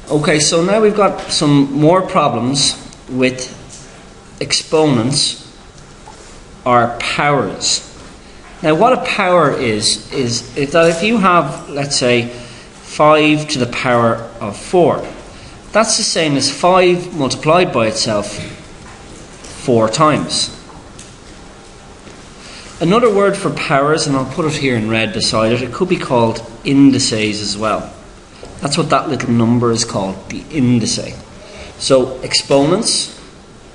Okay, so now we've got some more problems with exponents or powers. Now what a power is that if you have, let's say, 5 to the power of 4, that's the same as 5 multiplied by itself 4 times. Another word for powers, and I'll put it here in red beside it, it could be called indices as well. That's what that little number is called, the indice. So exponents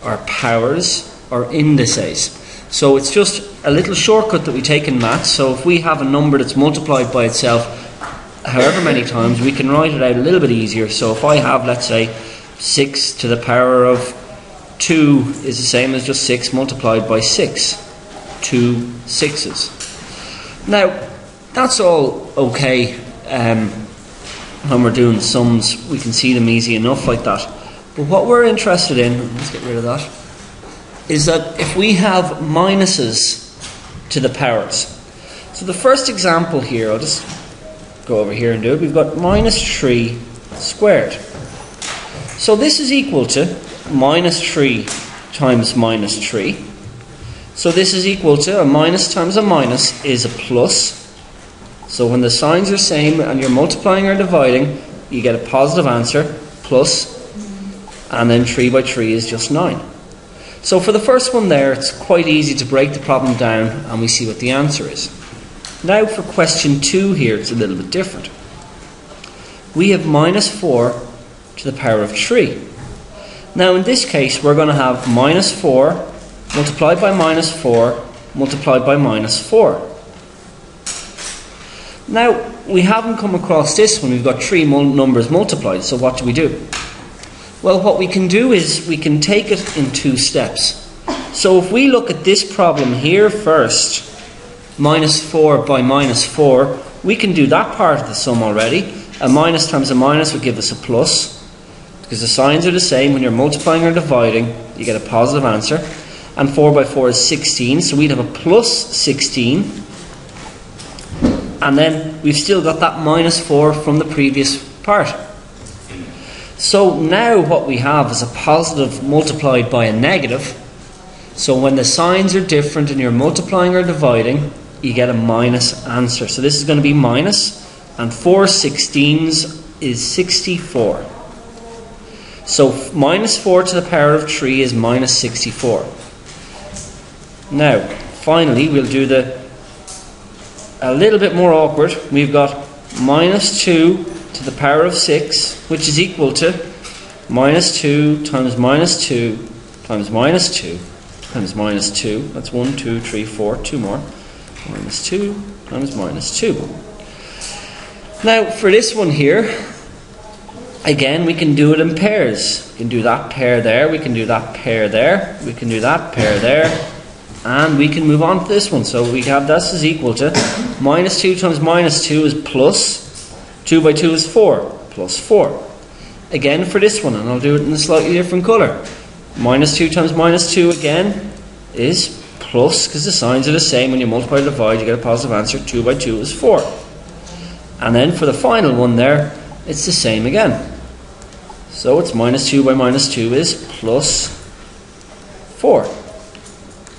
or powers or indices. So it's just a little shortcut that we take in maths. So if we have a number that's multiplied by itself however many times, we can write it out a little bit easier. So if I have, let's say, 6 to the power of 2 is the same as just 6 multiplied by 6. 2 6s. Now, that's all okay. When we're doing sums, we can see them easy enough like that. But what we're interested in, let's get rid of that, is that if we have minuses to the powers. So the first example here, I'll just go over here and do it. We've got minus 3 squared. So this is equal to minus 3 times minus 3. So this is equal to a minus times a minus is a plus. So when the signs are same and you're multiplying or dividing, you get a positive answer, plus, and then 3 by 3 is just 9. So for the first one there, it's quite easy to break the problem down and we see what the answer is. Now for question 2 here, it's a little bit different. We have minus 4 to the power of 3. Now in this case, we're going to have minus 4 multiplied by minus 4 multiplied by minus 4. Now, we haven't come across this one. We've got 3 numbers multiplied, so what do we do? Well, what we can do is we can take it in 2 steps. So if we look at this problem here first, minus 4 by minus 4, we can do that part of the sum already. A minus times a minus would give us a plus, because the signs are the same. When you're multiplying or dividing, you get a positive answer. And 4 by 4 is 16, so we'd have a plus 16. And then we've still got that minus 4 from the previous part. So now what we have is a positive multiplied by a negative. So when the signs are different and you're multiplying or dividing, you get a minus answer. So this is going to be minus, and 4 16s is 64. So minus 4 to the power of 3 is minus 64. Now, finally, we'll do a little bit more awkward. We've got minus 2 to the power of 6, which is equal to minus 2 times minus 2 times minus 2 times minus 2. That's 1, 2, 3, 4, 2 more. Minus 2 times minus 2. Now, for this one here, again, we can do it in pairs. We can do that pair there, we can do that pair there, we can do that pair there, and we can move on to this one. So we have this is equal to minus 2 times minus 2 is plus, 2 by 2 is 4, plus 4. Again for this one, and I'll do it in a slightly different colour. Minus 2 times minus 2 again is plus, because the signs are the same. When you multiply and divide, you get a positive answer. 2 by 2 is 4. And then for the final one there, it's the same again. So it's minus 2 by minus 2 is plus 4.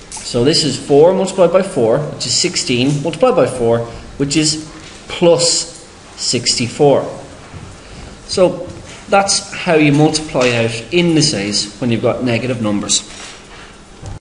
So this is 4 multiplied by 4, which is 16, multiplied by 4, which is plus 64. So that's how you multiply out indices when you've got negative numbers.